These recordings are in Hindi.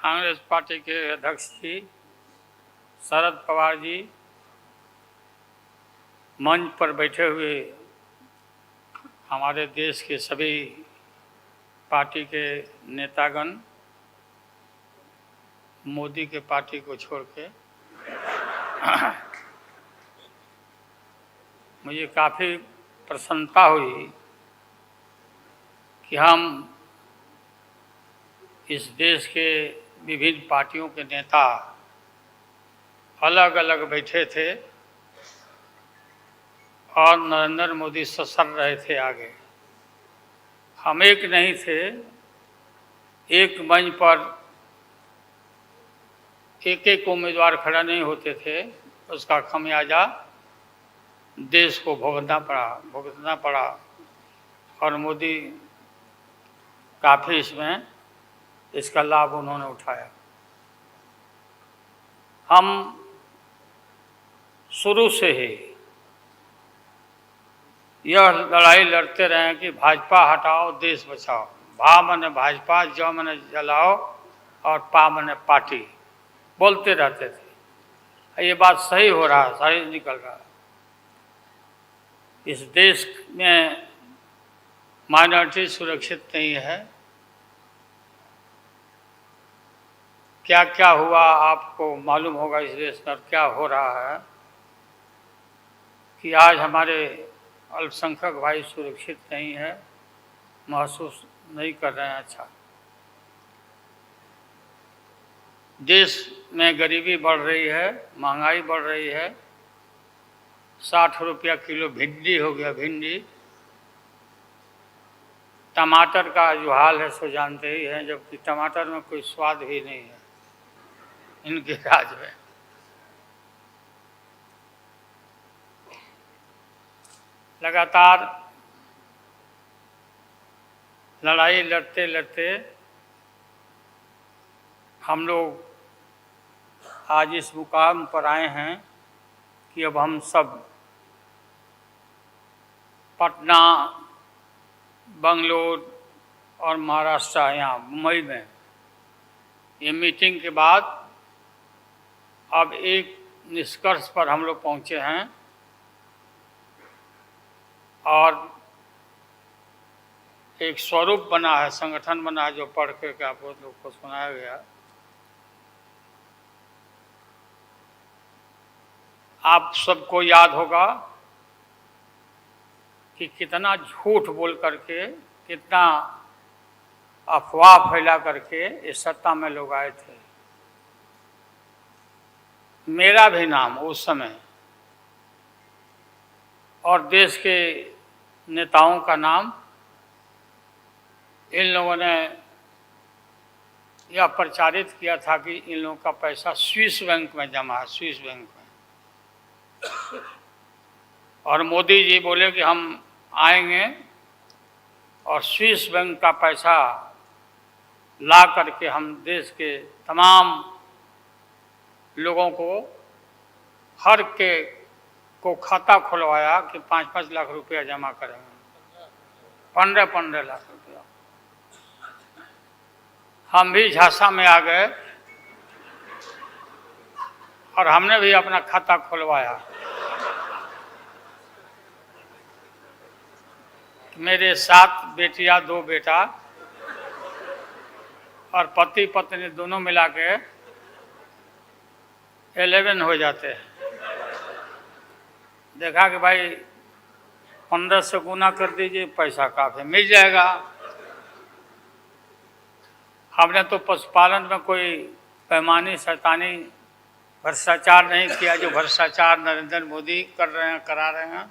कांग्रेस पार्टी के अध्यक्ष जी शरद पवार जी मंच पर बैठे हुए हमारे देश के सभी पार्टी के नेतागण मोदी के पार्टी को छोड़ के मुझे काफ़ी प्रसन्नता हुई कि हम इस देश के विभिन्न पार्टियों के नेता अलग अलग बैठे थे और नरेंद्र मोदी ससर रहे थे आगे। हम एक नहीं थे, एक मंच पर एक एक उम्मीदवार खड़ा नहीं होते थे। उसका खमियाजा देश को भुगतना पड़ा और मोदी काफ़ी इसका लाभ उन्होंने उठाया। हम शुरू से ही यह लड़ाई लड़ते रहे कि भाजपा हटाओ देश बचाओ। भा मने भाजपा, ज मने जलाओ और पा मने पार्टी बोलते रहते थे। ये बात सही हो रहा है, सही निकल रहा है। इस देश में माइनॉरिटी सुरक्षित नहीं है। क्या क्या हुआ आपको मालूम होगा इस देश में क्या हो रहा है कि आज हमारे अल्पसंख्यक भाई सुरक्षित नहीं है, महसूस नहीं कर रहे हैं। अच्छा, देश में गरीबी बढ़ रही है, महंगाई बढ़ रही है। 60 रुपया किलो भिंडी हो गया। भिंडी, टमाटर का जो हाल है सो जानते ही हैं, जबकि टमाटर में कोई स्वाद भी नहीं है इनके राज में। लगातार लड़ाई लड़ते लड़ते हम लोग आज इस मुकाम पर आए हैं कि अब हम सब पटना, बंगलोर और महाराष्ट्र, यहाँ मुंबई में ये मीटिंग के बाद अब एक निष्कर्ष पर हम लोग पहुँचे हैं और एक स्वरूप बना है, संगठन बना है जो पढ़ करके आप लोग को सुनाया गया। आप सबको याद होगा कि कितना झूठ बोल करके, कितना अफवाह फैला करके इस सत्ता में लोग आए थे। मेरा भी नाम उस समय और देश के नेताओं का नाम इन लोगों ने यह प्रचारित किया था कि इन लोगों का पैसा स्विस बैंक में जमा है, स्विस बैंक में। और मोदी जी बोले कि हम आएंगे और स्विस बैंक का पैसा ला करके हम देश के तमाम लोगों को हर के को खाता खुलवाया कि 5-5 लाख रुपया जमा करेंगे, 15-15 लाख रुपया। हम भी झांसा में आ गए और हमने भी अपना खाता खुलवाया। मेरे 7 बेटियां, 2 बेटा और पति पत्नी दोनों मिला के 11 हो जाते हैं। देखा कि भाई 15 से गुना कर दीजिए, पैसा काफ़ी मिल जाएगा। हमने तो पशुपालन में कोई पैमानी शैतानी भ्रष्टाचार नहीं किया जो भ्रष्टाचार नरेंद्र मोदी कर रहे हैं, करा रहे हैं।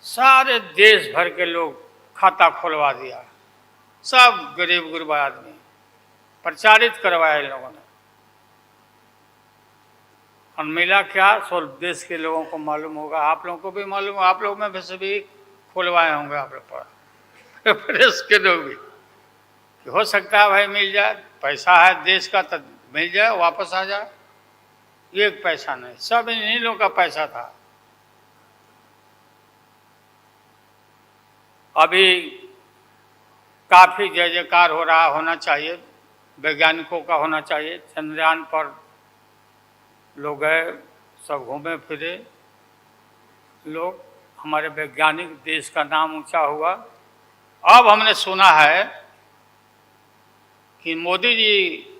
सारे देश भर के लोग खाता खुलवा दिया, सब गरीब गुरबा आदमी प्रचारित करवाया इन लोगों ने। और मिला क्या, सो देश के लोगों को मालूम होगा, आप लोगों को भी मालूम होगा, आप लोग में वैसे भी खुलवाए होंगे आप लोग पर, प्रेस के लोग भी। हो सकता है भाई मिल जाए, पैसा है देश का तो मिल जाए, वापस आ जाए। एक पैसा नहीं, सब इन्हीं लोगों का पैसा था। अभी काफ़ी जय जयकार हो रहा होना चाहिए, वैज्ञानिकों का होना चाहिए। चंद्रयान पर लोग गए, सब घूमे फिरे लोग, हमारे वैज्ञानिक, देश का नाम ऊंचा हुआ। अब हमने सुना है कि मोदी जी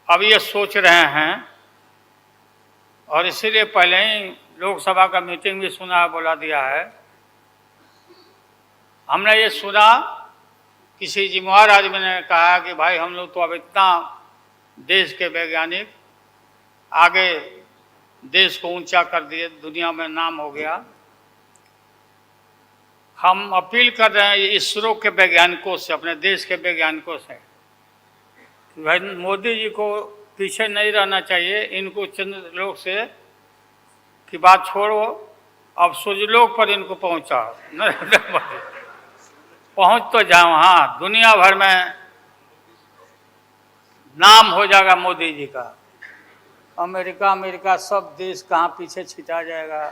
अब ये सोच रहे हैं, और इसीलिए पहले ही लोकसभा का मीटिंग भी सुना, बोला दिया है। हमने ये सुना, किसी जिम्मेवार आदमी ने कहा कि भाई हम लोग तो अब इतना देश के वैज्ञानिक आगे देश को ऊंचा कर दिए, दुनिया में नाम हो गया। हम अपील कर रहे हैं इसरो के वैज्ञानिकों से, अपने देश के वैज्ञानिकों से, कि भाई मोदी जी को पीछे नहीं रहना चाहिए। इनको चंद्रलोक से की बात छोड़ो, अब सूर्यलोक पर इनको पहुंचा नरेंद्र मोदी, पहुंच तो जाओ। हाँ, दुनिया भर में नाम हो जाएगा मोदी जी का। अमेरिका सब देश कहाँ पीछे छिटा जाएगा।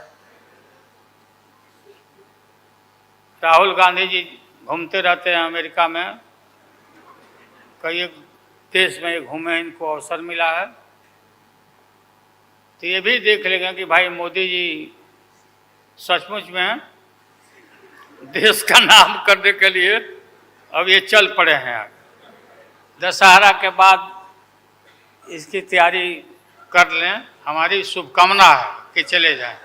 राहुल गांधी जी घूमते रहते हैं अमेरिका में, कई देश में घूमे, इनको अवसर मिला है। तो ये भी देख लेंगे कि भाई मोदी जी सचमुच में देश का नाम करने के लिए अब ये चल पड़े हैं। दशहरा के बाद इसकी तैयारी कर लें, हमारी शुभकामना है कि चले जाएं।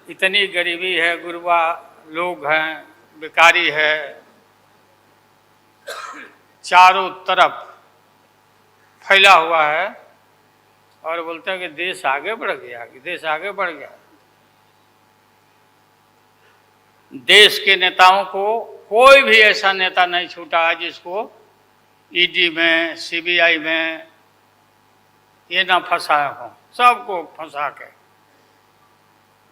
इतनी गरीबी है, गुरबा लोग हैं, बेकारी है, चारों तरफ फैला हुआ है, और बोलते हैं कि देश आगे बढ़ गया, कि देश आगे बढ़ गया। देश के नेताओं को कोई भी ऐसा नेता नहीं छूटा है जिसको ईडी में, सीबीआई में ये ना फंसाया हो, सबको फंसा के।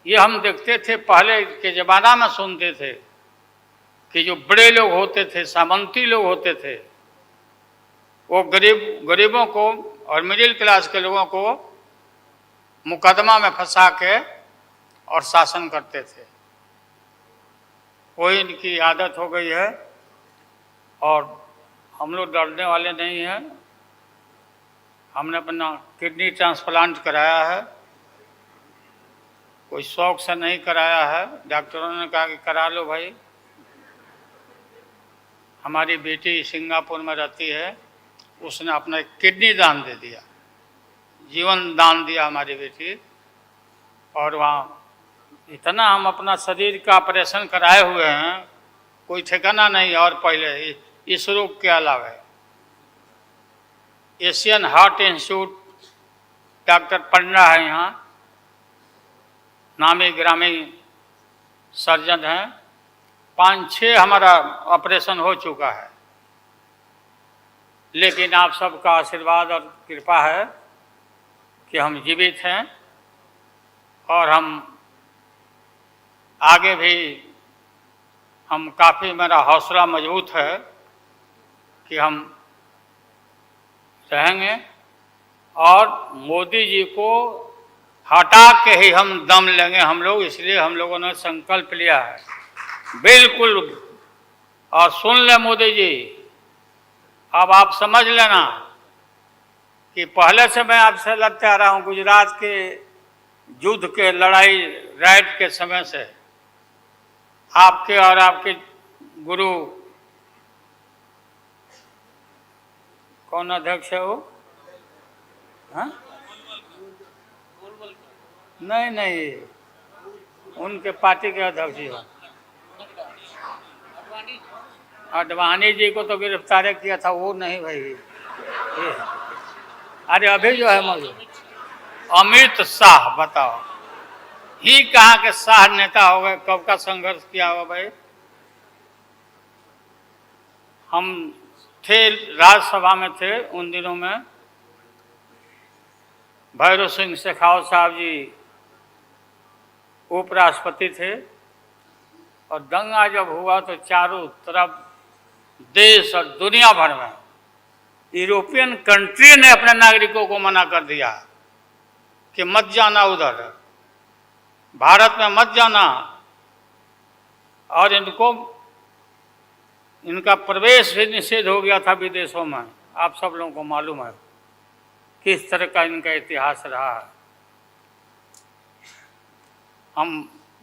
ये हम देखते थे पहले के ज़माना में, सुनते थे कि जो बड़े लोग होते थे, सामंती लोग होते थे, वो गरीबों को और मिडिल क्लास के लोगों को मुकदमा में फंसा के और शासन करते थे। वही इनकी आदत हो गई है, और हम लोग डरने वाले नहीं हैं। हमने अपना किडनी ट्रांसप्लांट कराया है, कोई शौक से नहीं कराया है। डॉक्टरों ने कहा कि करा लो भाई। हमारी बेटी सिंगापुर में रहती है, उसने अपना किडनी दान दे दिया, जीवन दान दिया हमारी बेटी। और वहाँ इतना हम अपना शरीर का ऑपरेशन कराए हुए हैं, कोई ठिकाना नहीं। और पहले इस रोग के अलावा एशियन हार्ट इंस्टीट्यूट डॉक्टर पंडा है यहाँ, नामी ग्रामी सर्जन हैं, 5-6 हमारा ऑपरेशन हो चुका है। लेकिन आप सबका आशीर्वाद और कृपा है कि हम जीवित हैं, और हम आगे भी हम काफ़ी, मेरा हौसला मजबूत है कि हम रहेंगे, और मोदी जी को हटा के ही हम दम लेंगे हम लोग। इसलिए हम लोगों ने संकल्प लिया है, बिल्कुल। और सुन ले मोदी जी, अब आप समझ लेना कि पहले से मैं आपसे लड़ते आ रहा हूँ, गुजरात के युद्ध के लड़ाई राइट के समय से, आपके और आपके गुरु, कौन अध्यक्ष है वो? हाँ? नहीं, उनके पार्टी के अध्यक्ष जी, अडवाणी जी को तो गिरफ्तार किया था, वो नहीं भाई। अरे अभी जो है मौजूद अमित शाह, बताओ ही कहाँ के शाह नेता हो गए, कब का संघर्ष किया होगा भाई। हम थे, राज्यसभा में थे उन दिनों में, भैरव सिंह शेखावत साहब जी उपराष्ट्रपति थे, और दंगा जब हुआ तो चारों तरफ देश और दुनिया भर में यूरोपियन कंट्री ने अपने नागरिकों को मना कर दिया कि मत जाना उधर, भारत में मत जाना, और इनका प्रवेश भी निषेध हो गया था विदेशों में। आप सब लोगों को मालूम है किस तरह का इनका इतिहास रहा है। हम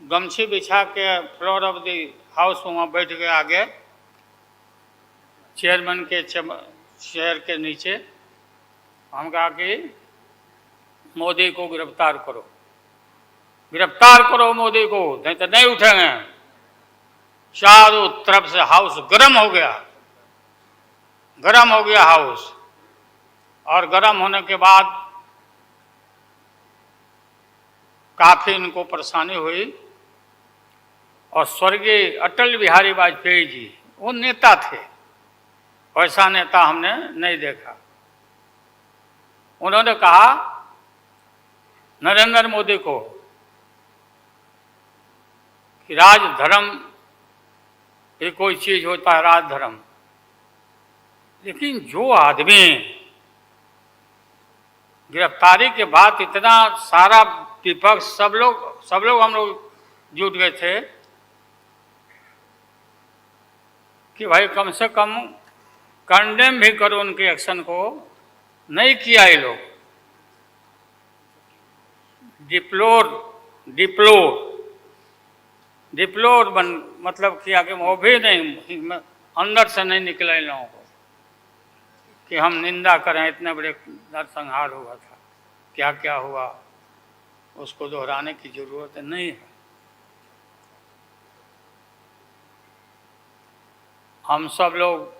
गमछी बिछा के फ्लोर ऑफ द हाउस वहाँ बैठ गए आगे चेयरमैन के चेयर के नीचे। हम कहा कि मोदी को गिरफ्तार करो, गिरफ्तार करो मोदी को, नहीं तो नहीं उठेंगे। चारों तरफ से हाउस गर्म हो गया, गर्म हो गया हाउस। और गर्म होने के बाद काफी इनको परेशानी हुई। और स्वर्गीय अटल बिहारी वाजपेयी जी वो नेता थे, वैसा नेता हमने नहीं देखा। उन्होंने कहा नरेंद्र मोदी को कि राजधर्म ये कोई चीज होता है, राजधर्म। लेकिन जो आदमी गिरफ्तारी के बाद इतना सारा विपक्ष सब लोग हम लोग जुट गए थे कि भाई कम से कम कंडेम भी करो उनके एक्शन को। नहीं किया ये लोग। डिप्लोर मतलब किया कि वो भी नहीं, अंदर से नहीं निकला इन लोगों को कि हम निंदा करें। इतने बड़े नरसंहार हुआ था, क्या क्या हुआ उसको दोहराने की जरूरत नहीं है। हम सब लोग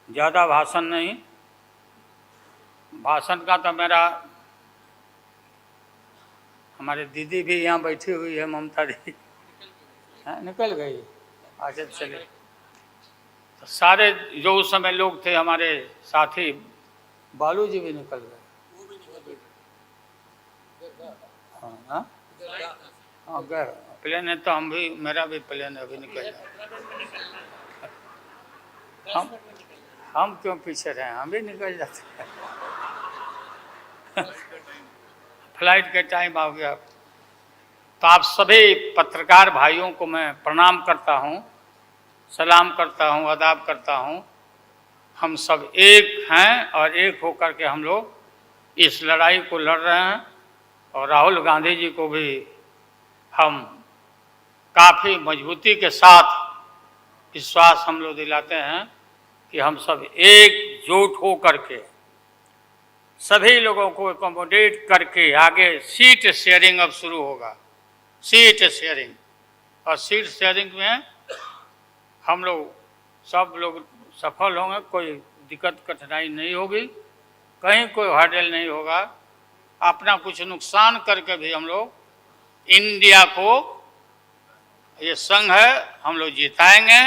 ज़्यादा भाषण नहीं, भाषण का तो मेरा, हमारे दीदी भी यहाँ बैठी हुई है, ममता दी निकल गई। अच्छा चले, तो सारे जो उस समय लोग थे हमारे साथी, बालू जी भी निकल गए। हाँ गए प्लेन है तो हम भी, मेरा भी प्लेन अभी निकल गया। हम क्यों पीछे रहे, हम भी निकल जाते हैं। फ्लाइट के टाइम आ गया। तो आप सभी पत्रकार भाइयों को मैं प्रणाम करता हूँ, सलाम करता हूँ, आदाब करता हूँ। हम सब एक हैं और एक होकर के हम लोग इस लड़ाई को लड़ रहे हैं। और राहुल गांधी जी को भी हम काफ़ी मजबूती के साथ विश्वास हम लोग दिलाते हैं कि हम सब एकजुट हो करके सभी लोगों को एकोमोडेट करके आगे सीट शेयरिंग अब शुरू होगा। सीट शेयरिंग, और सीट शेयरिंग में हम लोग सब लोग सफल होंगे। कोई दिक्कत कठिनाई नहीं होगी, कहीं कोई हर्डल नहीं होगा। अपना कुछ नुकसान करके भी हम लोग इंडिया को, ये संघ है, हम लोग जिताएंगे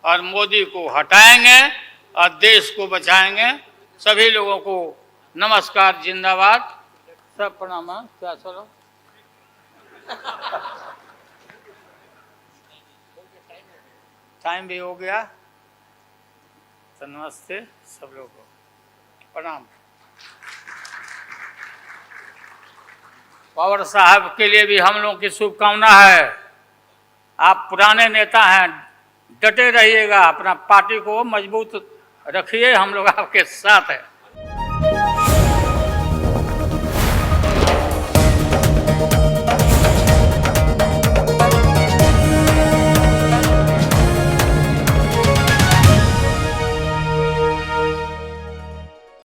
और मोदी को हटाएंगे और देश को बचाएंगे। सभी लोगों को नमस्कार, जिंदाबाद, सब प्रणाम। क्या चलो टाइम भी हो गया, तो नमस्ते सब लोगों को, प्रणाम। पवार साहब के लिए भी हम लोगों की शुभकामना है। आप पुराने नेता हैं, डटे रहिएगा, अपना पार्टी को मजबूत रखिए, हम लोग आपके साथ हैं।